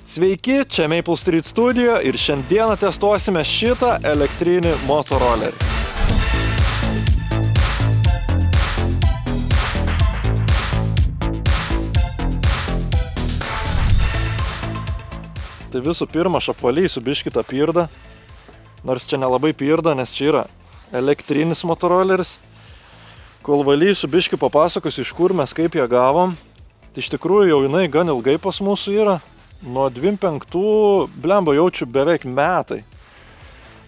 Sveiki, čia Maple Street Studio ir šiandieną testuosime šitą elektrinį motorolerį. Tai visų pirma, aš apvalysiu biškį tą pirdą, nors čia nelabai pirda, nes čia yra elektrinis motoroleris. Kol valysiu biškį papasakosiu, iš kur mes kaip ją gavom. Tai iš tikrųjų jau jinai gan ilgai pas mūsų yra. Nuo 25, blemba, jaučiu beveik metai.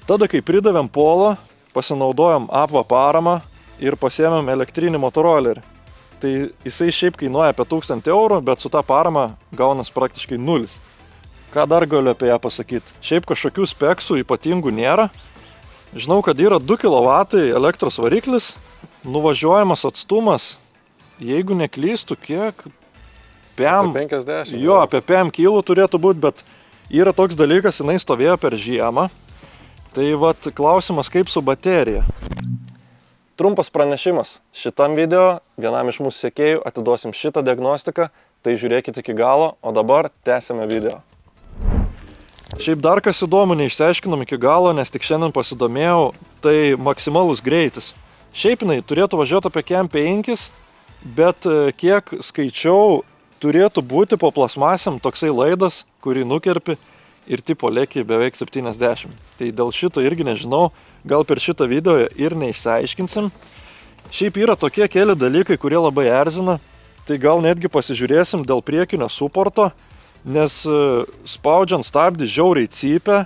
Tada, kai pridavėm Polo, pasinaudojom apva paramą ir pasiėmėm elektrinį motorolerį. Tai jisai šiaip kainuoja apie 1000 €, bet su ta parama gaunas praktiškai nulis. Ką dar galiu apie ją pasakyti? Šiaip kažkokių speksų ypatingų nėra. Žinau, kad yra 2 kW elektros variklis, nuvažiuojamas atstumas, jeigu neklystu, kiek... Apie 50. Jo, apie 5 kilų turėtų būti, bet yra toks dalykas, jinai stovėjo per žiemą. Tai vat klausimas, kaip su baterija. Trumpas pranešimas. Šitam video vienam iš mūsų sekėjų atiduosim šitą diagnostiką, tai žiūrėkite iki galo, o dabar tęsime video. Šiaip dar kas įdomu, neišsiaiškinom iki galo, nes tik šiandien pasidomėjau, tai maksimalus greitis. Šiaip jinai turėtų važiuoti apie KM 5, bet kiek skaičiau, turėtų būti po plasmasiam toksai laidas, kurį nukerpi ir tipo lėki beveik 70. Tai dėl šito irgi nežinau, gal per šitą video ir neišsiaiškinsim. Šiaip yra tokie keli dalykai, kurie labai erzina, tai gal netgi pasižiūrėsim dėl priekinio suporto, nes spaudžiant stabdį žiauriai cypia,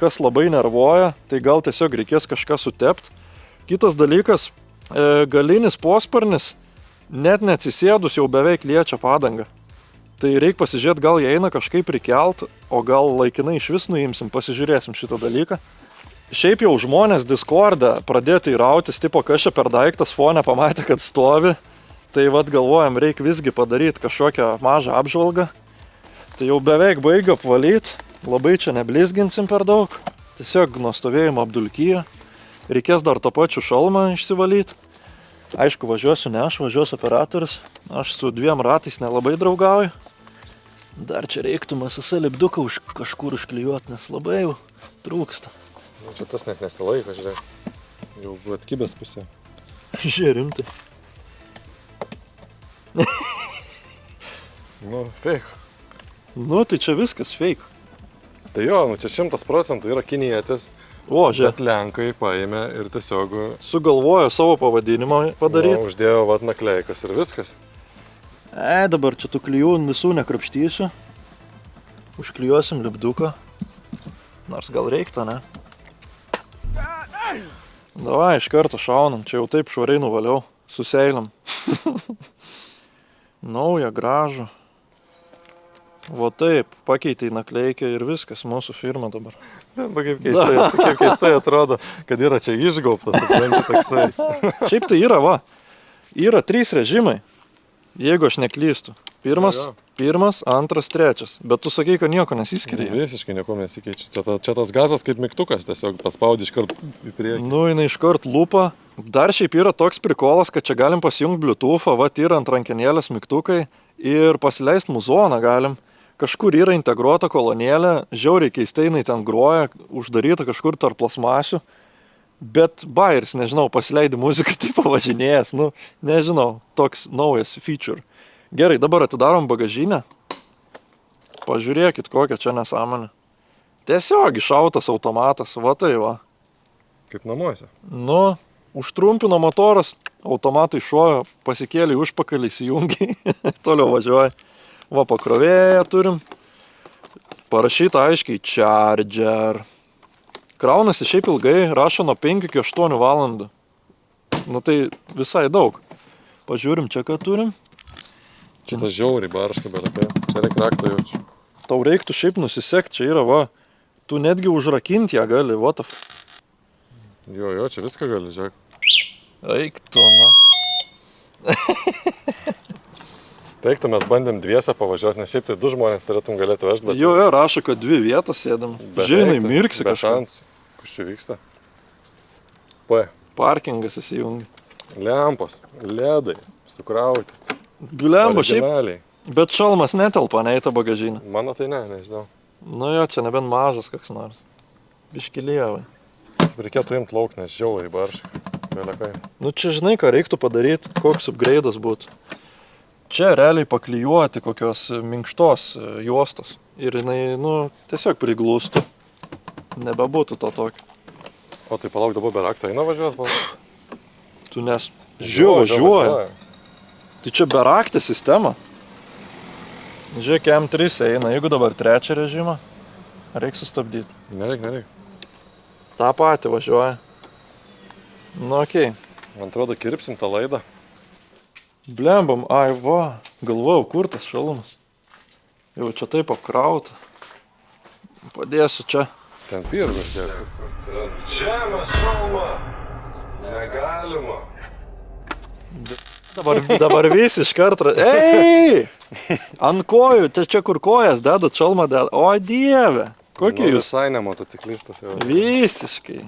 kas labai nervuoja, tai gal tiesiog reikės kažką sutept. Kitas dalykas, galinis posparnis, net neatsisėdus jau beveik liečia padangą. Tai reikia pasižiūrėti, gal jie eina kažkaip prikelt, o gal laikinai iš vis nuimsim, pasižiūrėsim šitą dalyką. Šiaip jau žmonės Discord'e pradėti įrautis, tipo, kas čia per daiktas, fone pamatė, kad stovi. Tai vat galvojam, reikia visgi padaryti kažkokią mažą apžvalgą. Tai jau beveik baigiu apvalyti, labai čia neblizginsim per daug. Tiesiog nuo stovėjimo apdulkyja. Reikės dar to pačiu šalmą išsivalyti. Aišku, važiuosiu ne aš, važiuosiu operatorius. Aš su 2 ratais nelabai draugauju. Dar čia reiktų MSS lipduką kažkur užklijuoti, nes labai jau trūksta. Nu, čia tas net nesilaiko, žiūrėk. Jau atkibęs pusė. Žiūrė, rimtai. Nu, fake. Nu, tai čia viskas fake. Tai jo, nu čia 100% yra kinietis. O, žiūrėk. Bet lenkai paėmė ir tiesiog... Sugalvojo savo pavadinimą padaryti. Nu, uždėjo vat nakleikas ir viskas. Dabar čia tų klijų visų nekrapštysiu. Užklijuosim lipduką. Nors gal reiktų, ne? Davai, iš karto šaunam. Čia jau taip švariai nuvaliau. Suseiliam. Naują, gražų. Va taip, pakeitė į nakleikę ir viskas, mūsų firma dabar. Kaip keistai atrodo, kad yra čia išgaubtas, supranti, toksai. Šiaip tai yra, va. Yra 3 režimai, jeigu aš neklystu. Pirmas, antras, trečias. Bet tu sakai, kad nieko nesiskiria. Visiškai nieko nesikeičia. Čia tas gazas kaip mygtukas, tiesiog paspaudi iškart į priekį. Nu, jinai iškart lupa. Dar šiaip yra toks prikolas, kad čia galim pasijungti Bluetooth'ą, va, yra ant rankenėlės mygtukai ir pasileist muzoną galim. Kažkur yra integruota kolonėlė, žiauriai keistai jinai ten groja, uždaryta kažkur tarp plasmasių. Bet bairis, nežinau, pasileidi muziką, tipo važinėjęs, nu, nežinau, toks naujas feature. Gerai, dabar atidarom bagažinę. Pažiūrėkit, kokia čia nesąmonė. Tiesiog iššautas automatas, va tai va. Kaip namuose. Nu, užtrumpino motoras, automatai šuojo, pasikėlė užpakalį, įsijungiai, toliau važiuoja. Va, pakrovėją turim. Parašyta aiškiai charger. Kraunasi šiaip ilgai, rašo nuo 5 iki 8 valandų. Nu tai visai daug. Pažiūrim čia, ką turim. Čia tas žiauriai barška belekai. Čia reikia raktą jaučiu. Tau reiktų šiaip nusisekti, čia yra, va. Tu netgi užrakinti ją gali, what the f... Jo, čia viską gali, žiūrėk. Eik tu, na. Teiktų, mes bandėm dviesę pavažiuoti, nes šiaip tai 2 žmonės turėtum galėti vežti, bet... Jo, rašo, kad 2 vietos sėdam. Žinai, mirksi kažką. Kas čia vyksta? P. Parkingas įsijungi. Lempos, ledai, sukrauti. Blemba, šiaip Bet šalmas netelpa, ne į tą bagažinę. Mano tai ne, nežinau. Nu jo, čia nebent mažas koks nors. Biškilievai. Reikėtų imti lauk, nes žiauriai barška. Belekai. Nu čia žinai, ką reiktų padaryti, koks upgrade'as būtų. Čia realiai paklijuoti kokios minkštos juostos. Ir jinai, nu, tiesiog priglūstų. Nebebūtų to tokio. O tai palauk dabar be rakto eina važiuot, palauk. Tu nes važiuoja. Tai čia be raktė sistema. Žiūrėk, M3 eina, jeigu dabar trečią režimą, reikia sustabdyti. Nereik. Ta pati važiuoja. Nu, okei. Man atrodo, kirpsim tą laidą. Blembam, ai va, galvojau, kur tas šalmas. Jau čia taip apkrauta. Padėsiu čia. Ten pirmas tiek. Čia mes šalmą. Negalima. Dabar visi iš karto. Ei! Ant kojų, čia kur kojas dedat, šalmą dedat. O dieve, kokie Nu, jūs? visai ne motociklistas jau. Visiškai.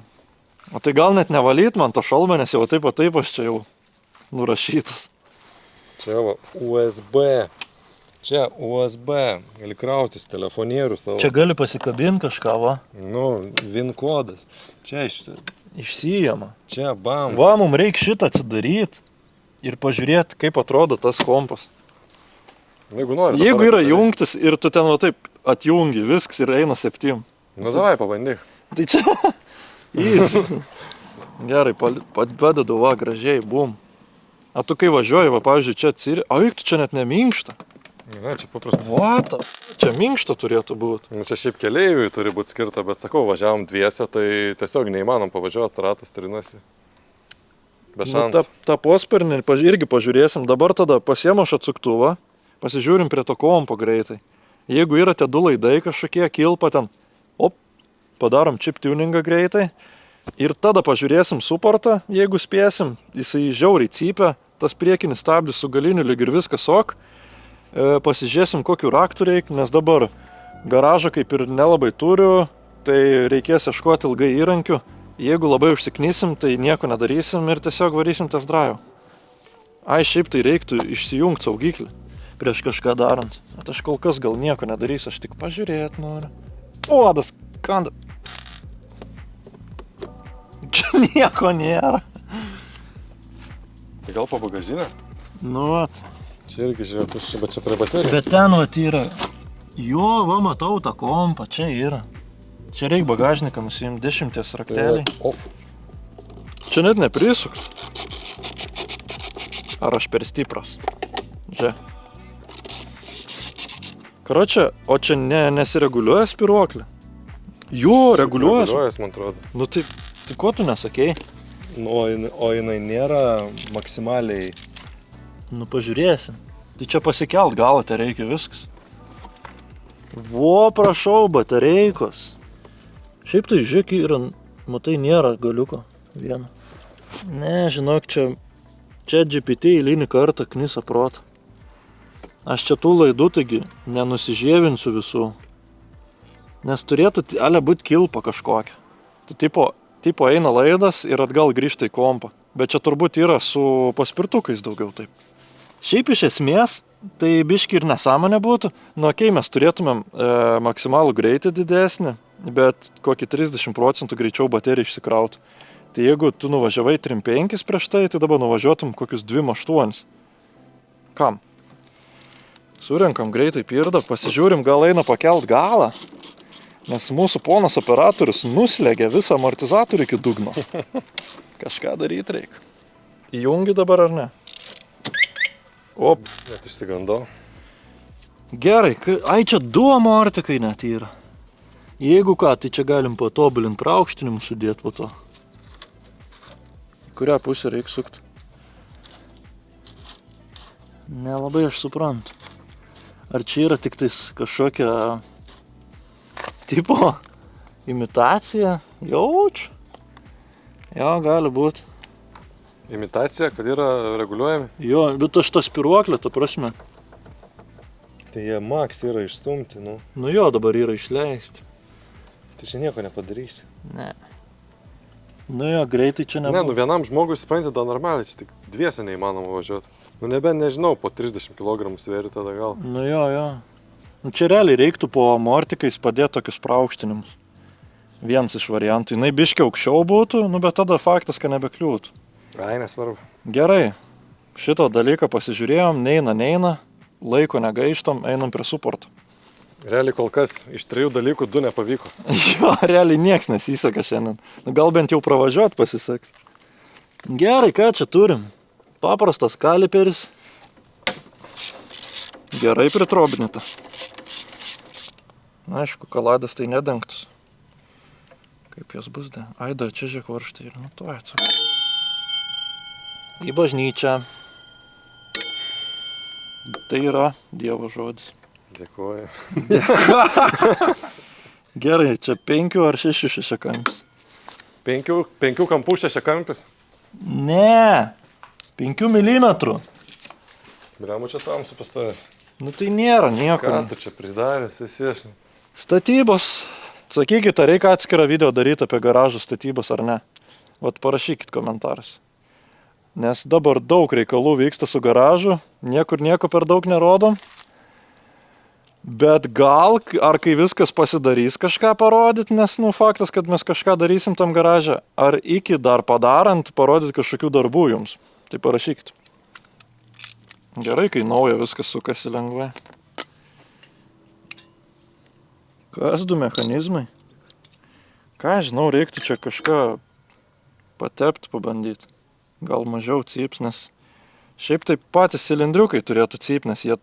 O tai gal net nevalyt man to šalmą, nes jau taip aš čia jau nurašytas. Čia va, USB. Čia USB. Gali krautis telefonierių savo. Čia gali pasikabinti kažką, va. Nu, VIN kodas. Čia Išsijama. Čia bam. Va, mums reikia šitą atsidaryti ir pažiūrėti, kaip atrodo tas kompas. Jeigu nori. Jeigu yra jungtis ir tu ten va taip atjungi, viskas ir eina 7. Nu, davai, pabandyk. Tai čia easy. Gerai, padedu, va, gražiai, bum. A tu kai važiuoji, va, pavyzdžiui, čia atsiri... O, eik, tu čia net neminkšta. Ne, čia paprastai. Vata, čia minkšta turėtų būti. Nu, čia šiaip keleiviui turi būti skirta, bet sakau, važiavom dviese, tai tiesiog neįmanom pavažiuoti, ratas trinasi. Be Nu, šansų. tą pospernį irgi pažiūrėsim. Dabar tada pasiemu aš atsuktuvą, pasižiūrim prie to kompo greitai. Jeigu yra tie 2 laidai kažkokie, kilpa ten, padarom chip tuningą greitai. Ir tada pažiūrėsim suportą, jeigu spėsim, jisai žiauriai cypia, tas priekinis stabdis su galiniu lyg ir viskas ok. Pasižiūrėsim, kokiu raktų reikia, nes dabar garažą kaip ir nelabai turiu, tai reikės ieškoti ilgai įrankių. Jeigu labai užsiknysim, tai nieko nedarysim ir tiesiog varysim test drive. Ai, šiaip tai reiktų išsijungti saugiklį prieš kažką darant. Bet aš kol kas gal nieko nedarysiu, aš tik pažiūrėti noriu. O, das kanda. Čia nieko nėra. Tai gal po bagažinę? Nu, vat. Čia irgi žiūrėk, bet čia prie baterijos. Bet ten vat yra. Jo, va, matau tą kompą, čia yra. Čia reikia bagažniką nusiimti 10 rakteliai. Off. Čia net neprisukt. Ar aš per stipras? Žiūrėk. Karočią, o čia nesireguliuoja spiruoklė? Jo, reguliuojas. Reguliuojas, man atrodo. Nu tai ko tu nesakei? Nu, o jinai nėra maksimaliai. Nu pažiūrėsim. Tai čia pasikelt galą, tai reikia viskas. Vo, prašau, batareikos. Šiaip tai žiūrėk yra, matai, nėra galiuko vieno. Ne, žinok, čia GPT eilinį kartą knisa protą. Aš čia tų laidų, taigi, nenusižievinsiu visų. Nes turėtų, ale būt kilpa kažkokia. Tai tipo eina laidas ir atgal grįžta į kompą. Bet čia turbūt yra su paspirtukais daugiau taip. Šiaip iš esmės, tai biški ir nesąmonė būtų. Nu, okei, mes turėtumėm maksimalų greitį didesnį, bet kokį 30% greičiau bateriją išsikrautų. Tai jeigu tu nuvažiavai 3.5 prieš tai dabar nuvažiuotum kokius 2.8. Kam? Surenkam greitai pirdą, pasižiūrim, gal eina pakelt galą. Nes mūsų ponas operatorius nuslegia visą amortizatorių iki dugno. Kažką daryti reikia. Įjungi dabar ar ne? Op. Net išsigandau. Gerai, ai čia 2 amortikai net yra. Jeigu ką, tai čia galim patobulinti praaukštinimu sudėti po to. Kurią pusę reikia sukti? Nelabai aš suprantu. Ar čia yra tik tais kažkokia tipo imitacija? Jaučiu. Jo, gali būti. Imitacija, kad yra reguliuojami? Jo, bet aš tą spiruoklę, ta prasme. Tai jie max yra išstumti, nu. Nu jo, dabar yra išleisti. Tai čia nieko nepadarysi. Ne. Nu jo, greitai čia Ne, nebuvo. nu vienam žmogui supranti, da normaliai, čia tik dviese neįmanoma važiuoti. Nu nebent nežinau, po 30 kg sveri tada gal. Nu jo. Nu čia realiai reiktų po mortikais padėti tokius praaukštinimus. Vienas iš variantų. Jinai biškiai aukščiau būtų, nu bet tada faktas, kad nebekliūtų. Ai, nesvarbu. Gerai, šito dalyką pasižiūrėjom, neina, laiko negaištam, einam prie suporto. Realiai kol kas iš 3 dalykų 2 nepavyko. Jo, realiai nieks nesiseka šiandien. Nu, gal bent jau pravažiuot pasiseks. Gerai, ką čia turim? Paprastas kaliperis. Gerai pritrobinita. Na, aišku, kaladės tai nedengtus. Kaip jos bus, da? Ai, dar čia žiūrėk varštai ir nu to atsuk. Į bažnyčią. Tai yra Dievo žodis. Dėkuoju. Gerai, čia 5 ar 6 šešiakampis? 5 kampų 6 kampis. Ne, 5 milimetrų. Bliamu čia tamsu pastovės. Nu tai nėra nieko. Ką tu čia pridaręs, esi aš? Statybos. Sakykit, ar reikia atskirą video daryti apie garažų statybas ar ne. Vat parašykit komentaras. Nes dabar daug reikalų vyksta su garažu, niekur nieko per daug nerodom. Bet gal, ar kai viskas pasidarys kažką parodyti, nes nu faktas, kad mes kažką darysim tam garaže, ar iki dar padarant parodyti kažkokių darbų jums. Tai parašykit. Gerai, kai nauja viskas sukasi lengvai. Kas 2 mechanizmai? Ką žinau, reiktų čia kažką patepti, pabandyti. Gal mažiau cyps, nes šiaip taip patys cilindriukai turėtų cyp, nes jie,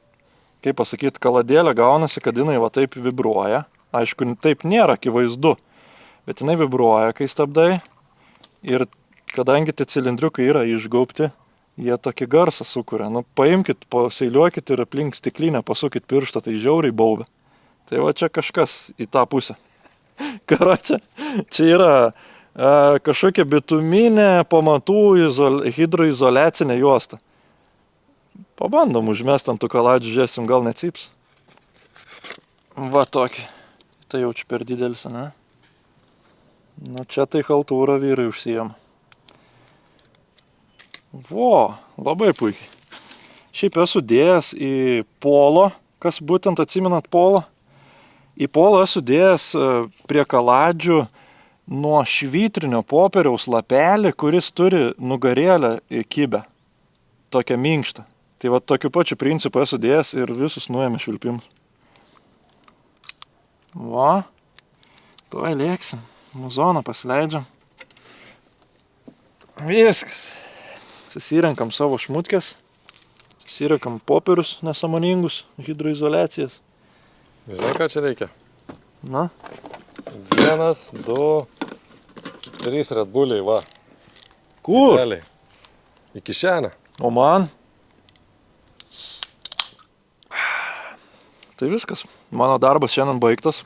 kaip pasakyti, kaladėlė gaunasi, kad jinai va taip vibruoja. Aišku, taip nėra akivaizdu, bet jinai vibruoja, kai stabdai. Ir kadangi tie cilindriukai yra išgaubti, jie tokį garsą sukuria. Nu, paimkit, paseiliuokit ir aplink stiklinę pasukit pirštą, tai žiauriai baubia. Tai va čia kažkas į tą pusę. Karočią, čia yra kažkokia bituminė pamatų hidroizoliacinė juosta. Pabandom užmest ant tų kaladžių, žiūrėsim, gal necyps. Va tokį. Tai jau čia per didelis, ne? Nu čia tai haltūra vyrai užsijama. Vo, labai puikiai. Šiaip esu dėjęs į polo, kas būtent atsimenat polo. Į polo esu dėjęs prie kaladžių nuo švitrinio popieriaus lapelį, kuris turi nugarėlę kibę. Tokią minkštą. Tai va tokiu pačiu principu esu dėjęs ir visus nuėmė švilpimus. Va, tuoj lėksim. Muzoną pasileidžiam. Viskas. Susirenkam savo šmutkės. Susirenkam popierius nesąmoningus, hidroizoliacijas. Žinai, ką čia reikia? Na? 1, 2, 3 Red Bulliai, va. Kur? Realiai. Į kišenę. O man? Tai viskas. Mano darbas šiandien baigtas.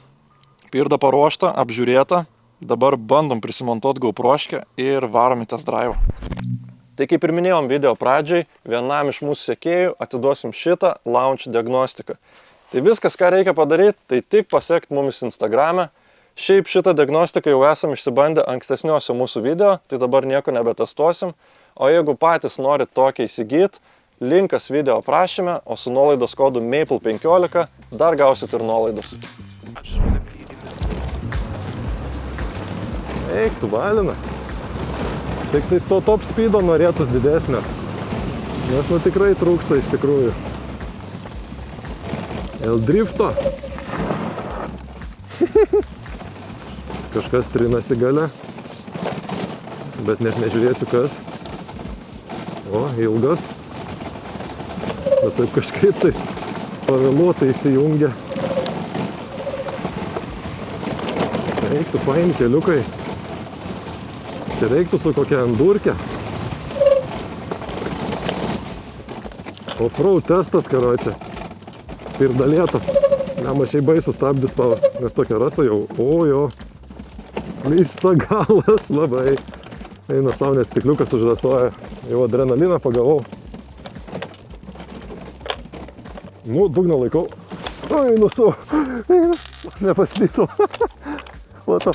Pirda paruošta, apžiūrėta. Dabar bandom prisimontuoti GoProškę ir varom į test drive. Tai kaip ir minėjom video pradžiai, vienam iš mūsų sekėjų atiduosim šitą launch diagnostiką. Tai viskas, ką reikia padaryti, tai tik pasekti mumis Instagrame. Šiaip šitą diagnostiką jau esam išsibandę ankstesniuose mūsų video, tai dabar nieko nebetestuosim. O jeigu patys norit tokią įsigyti, linkas video aprašyme, o su nuolaidos kodu MAPLE15 dar gausit ir nuolaidos. Eik, tu valina. Tik tai to top speedo norėtus didesnio. Nes nu tikrai trūksta iš tikrųjų. L-drifto. Kažkas trinasi gale. Bet net nežiūrėsiu kas. O, ilgas. Bet taip kažkaip tais pavėluotai įsijungia. Reiktų faini keliukai. Čia reiktų su kokia endurke. Offroad testas, karočią. Pirdalėto. Nemašiai baisu stabdį spaust, nes tokia rasa jau, jo. Slysta galas labai. Eina savo net stikliukas užrasoja. Jau adrenaliną pagavau. Nu, dugną laikau. Einu su. Einu. Nepaslytų. Vato.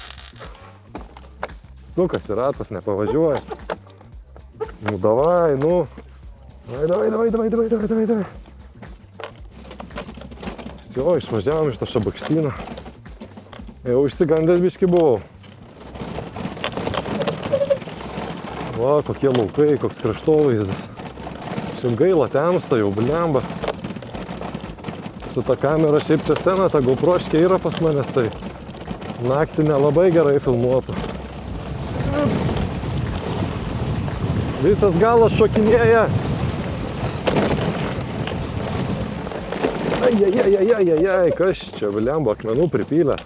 sukasi ratas, nepavažiuoja. Nu, davai, nu. Davai. Jo, išvažiavom iš tą šabakštyną. Jau išsigandęs biškį buvau. Va, kokie laukai, koks kraštovaizdas. Šiaip gaila temsta, jau blemba. Su ta kamera šiaip čia sena, ta GoProškė yra pas manęs, tai naktį nelabai gerai filmuotų. Visas galas šokinėja. Ai, kas čia, blemba, akmenų pripylė.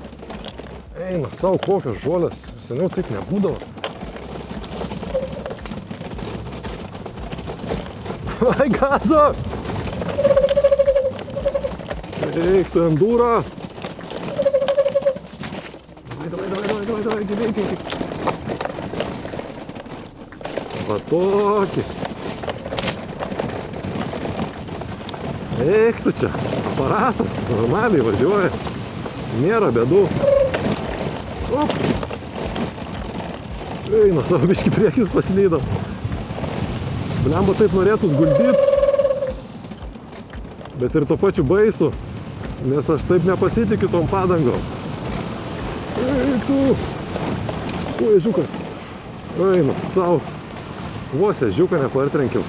Eina, savo kokios žolės, seniau taip nebūdavo. Ai, gazo! Eik, tu endūrą! Davai, gyveikiai. Va tokį. Eik tu čia, aparatas, normaliai važiuoja. Nėra bėdų. Op. Eina, savo biškį priekis paslydom. Blemba taip norėtus guldyt, bet ir to pačiu baisu, nes aš taip nepasitikiu tom padangom. Eik tu! Ui, ežiukas. Eina, savo. Vos ežiuką nepartrenkiau.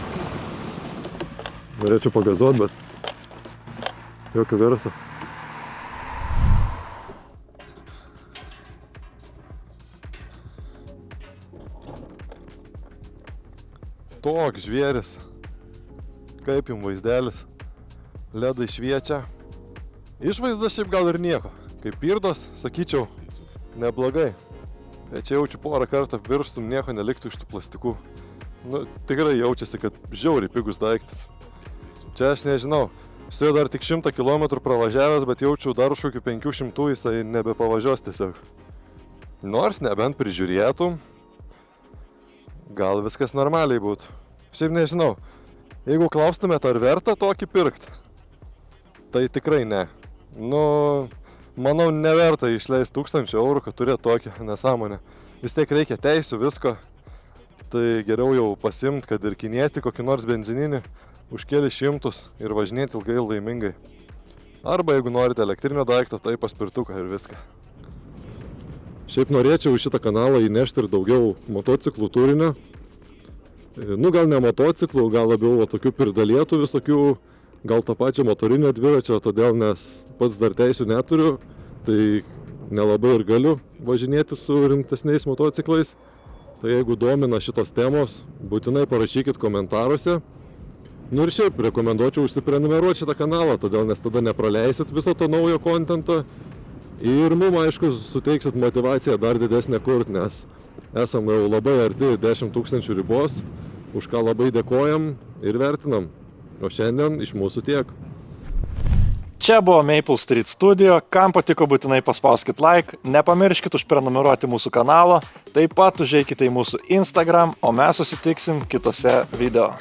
Norėčiau pagazuot, bet jokio garso. Toks žvėris. Kaip jums vaizdelis. Ledai šviečia. Išvaizda šiaip gal ir nieko. Kaip pirdos, sakyčiau, neblogai. Bet čia jaučiu porą kartą virstum, nieko neliktų iš tų plastikų. Nu, tikrai jaučiasi, kad žiauriai pigus daiktas. Čia aš nežinau. Su dar tik 100 km pravažiavęs, bet jaučiu dar už kokių 500 jisai nebepavažiuos tiesiog. Nors nebent prižiūrėtum, gal viskas normaliai būtų. Šiaip nežinau, jeigu klaustumėt, ar verta tokį pirkt, tai tikrai ne. Nu, manau, neverta išleisti 1000 eurų, kad turėt tokią nesąmonę. Vis tiek reikia teisių, visko. Tai geriau jau pasimt, kad ir kinėti kokį nors benzininį už kelius šimtus ir važinėti ilgai ir laimingai. Arba jeigu norite elektrinio daikto, tai paspirtuką ir viską. Šiaip norėčiau į šitą kanalą įnešti ir daugiau motociklų turinio. Nu, gal ne motociklų, gal labiau tokių pirdalėtų visokių, gal tą pačią motorinio dviračio, todėl nes pats dar teisių neturiu, tai nelabai ir galiu važinėti su rimtesniais motociklais. Tai jeigu domina šitos temos, būtinai parašykit komentaruose. Nu ir šiaip rekomenduočiau užsiprenumeruoti šitą kanalą, todėl nes tada nepraleisit viso to naujo kontento. Ir mum, aišku, suteiksit motivaciją dar didesnę kurt, nes esam jau labai arti 10 000 ribos, už ką labai dėkojam ir vertinam. O šiandien iš mūsų tiek. Čia buvo Maple Street Studio, kam patiko būtinai paspauskit like, nepamirškit užprenumeruoti mūsų kanalą, taip pat užeikite į mūsų Instagram, o mes susitiksim kitose video.